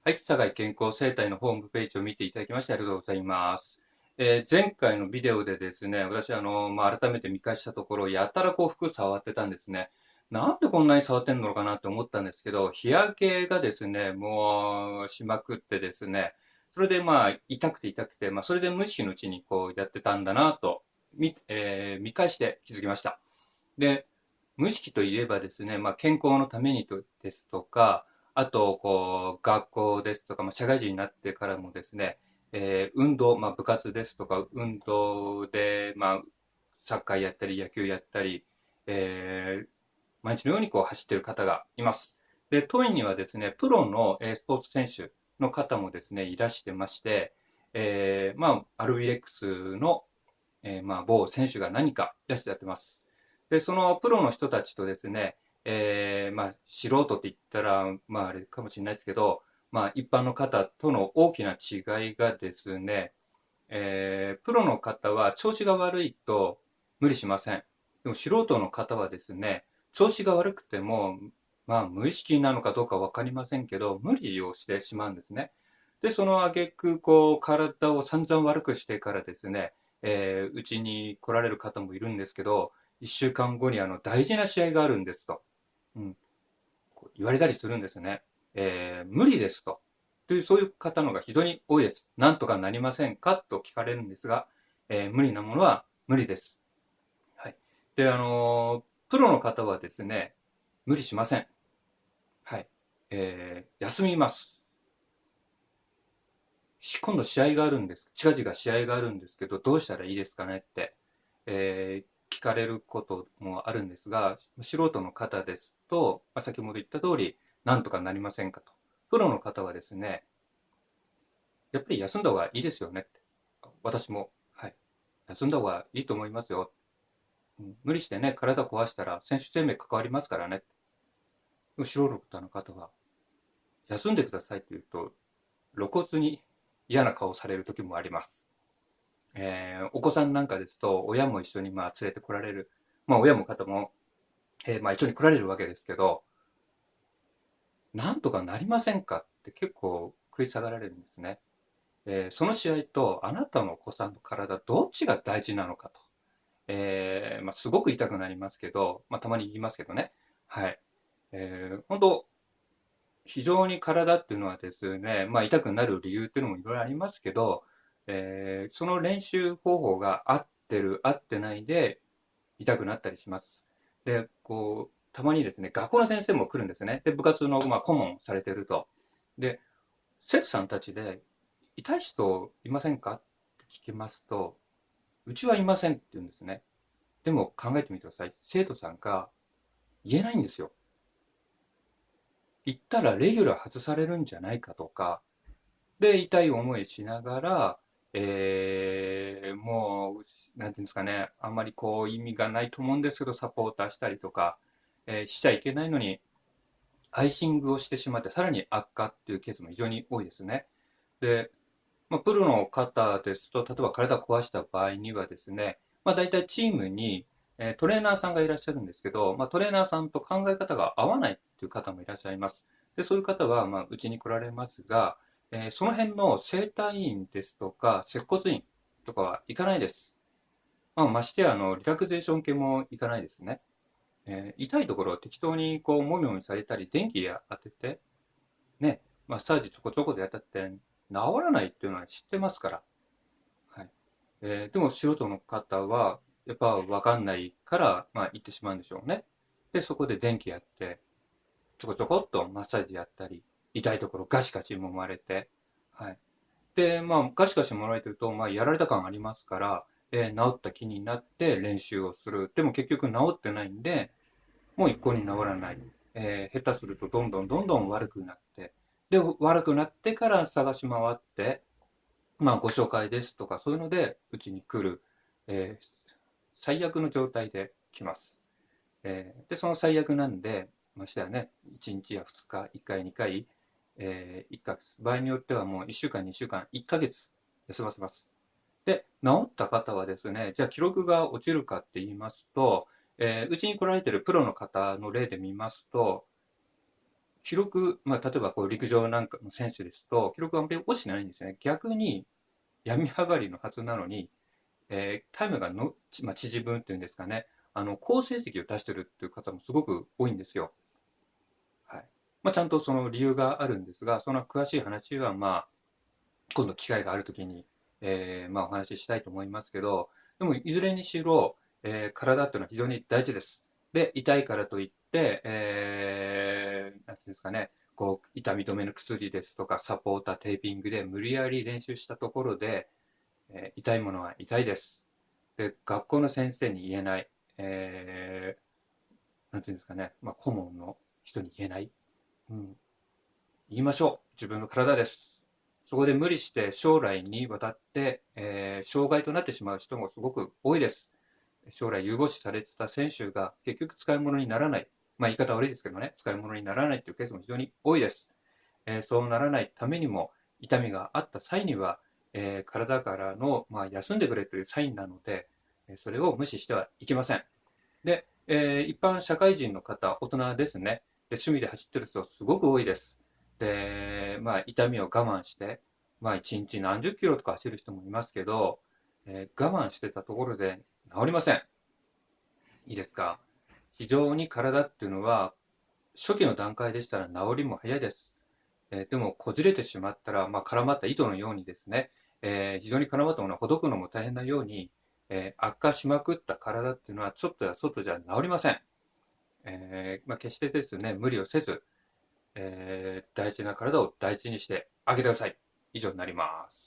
はい、佐賀健康生態のホームページを見ていただきましてありがとうございます。前回のビデオでですね、私改めて見返したところ、やたら服触ってたんですね。なんでこんなに触ってんのかなって思ったんですけど、日焼けがですね、もうしまくってですね、それで痛くて痛くて、それで無意識のうちにやってたんだなと、見返して気づきました。で、無意識といえばですね、健康のためにですとか、あと、学校ですとか、社会人になってからもですね、運動、部活ですとか、運動で、サッカーやったり、野球やったり、毎日のように走っている方がいます。で、当院にはですね、プロのスポーツ選手の方もですね、いらしてまして、アルビレックスの、某選手が何かいらっしゃってます。で、そのプロの人たちとですね、素人って言ったら、あれかもしれないですけど、一般の方との大きな違いがですね、プロの方は調子が悪いと無理しません。でも素人の方はですね、調子が悪くても、無意識なのかどうかわかりませんけど、無理をしてしまうんですね。で、その挙句、体を散々悪くしてからですね、うちに来られる方もいるんですけど、一週間後に大事な試合があるんですと、うん、言われたりするんですね。無理ですと。という、そういう方のが非常に多いです。なんとかなりませんかと聞かれるんですが、無理なものは無理です。はい。で、プロの方はですね、無理しません。はい。休みます。今度試合があるんです。近々試合があるんですけど、どうしたらいいですかねって、聞かれることもあるんですが、素人の方ですと、先ほど言った通り、なんとかなりませんかと。プロの方はですね、やっぱり休んだ方がいいですよねって。私も、はい。休んだ方がいいと思いますよ。無理してね、体壊したら選手生命関わりますからね。素人の方は、休んでくださいと言うと、露骨に嫌な顔される時もあります。お子さんなんかですと、親も一緒に連れてこられる。親も方も、一緒に来られるわけですけど、なんとかなりませんかって結構食い下がられるんですね。その試合とあなたのお子さんの体、どっちが大事なのかと。すごく痛くなりますけど、たまに言いますけどね。はい。本当非常に体っていうのはですね、痛くなる理由っていうのもいろいろありますけど、その練習方法が合ってる、合ってないで痛くなったりします。で、たまにですね、学校の先生も来るんですね。で、部活の、顧問されてると。で、生徒さんたちで、痛い人いませんかって聞きますと、うちはいませんって言うんですね。でも考えてみてください。生徒さんが言えないんですよ。言ったらレギュラー外されるんじゃないかとか、で、痛い思いしながら、もう、なんていうんですかね、あんまり意味がないと思うんですけど、サポーターしたりとか、しちゃいけないのに、アイシングをしてしまって、さらに悪化っていうケースも非常に多いですね。で、プロの方ですと、例えば体を壊した場合にはですね、大体チームに、トレーナーさんがいらっしゃるんですけど、トレーナーさんと考え方が合わないっていう方もいらっしゃいます。で、そういう方は、うちに来られますが、その辺の整体院ですとか、接骨院とかは行かないです。ましてや、リラクゼーション系も行かないですね。痛いところを適当にもみもみされたり、電気や当てて、ね、マッサージちょこちょこでやったって治らないっていうのは知ってますから。はい。でも素人の方は、やっぱ分かんないから、行ってしまうんでしょうね。で、そこで電気やって、ちょこちょこっとマッサージやったり、痛いところガシガシ揉まれて、はい。で、ガシガシ揉まれてると、やられた感ありますから、治った気になって練習をする。でも結局治ってないんで、もう一向に治らない。下手するとどんどんどんどん悪くなって、で、悪くなってから探し回って、ご紹介ですとか、そういうので、うちに来る、最悪の状態で来ます。で、その最悪なんで、ましてやね、1日や2日、1回、2回、1ヶ月、場合によってはもう1週間、2週間、1ヶ月休ませます。で、治った方はですね、じゃあ記録が落ちるかって言いますと、うちに来られてるプロの方の例で見ますと、記録、例えばこう陸上なんかの選手ですと、記録があんまり落ちてないんですよね。逆に、病み上がりのはずなのに、タイムが縮むっていうんですかね、好成績を出してるっていう方もすごく多いんですよ。はい。ちゃんとその理由があるんですが、その詳しい話は、今度機会があるときに、お話ししたいと思いますけど、でもいずれにしろ、体っていうのは非常に大事です。で、痛いからといって、なんていうんですかね、こう、痛み止めの薬ですとか、サポーター、テーピングで無理やり練習したところで、痛いものは痛いです。で、学校の先生に言えない、えなんていうんですかね、顧問の人に言えない。うん、言いましょう。自分の体です。そこで無理して将来にわたって、障害となってしまう人もすごく多いです。将来有望視されてた選手が結局使い物にならない。言い方悪いですけどね、使い物にならないというケースも非常に多いです。そうならないためにも、痛みがあった際には、体からの、休んでくれというサインなので、それを無視してはいけません。で、一般社会人の方、大人ですね。で、趣味で走ってる人すごく多いです。で、痛みを我慢して、一日何十キロとか走る人もいますけど、我慢してたところで治りません。いいですか？非常に体っていうのは、初期の段階でしたら治りも早いです。でも、こじれてしまったら、絡まった糸のようにですね、非常に絡まったものをほどくのも大変なように、悪化しまくった体っていうのは、ちょっとや外じゃ治りません。決してですね、無理をせず、大事な体を大事にしてあげてください。以上になります。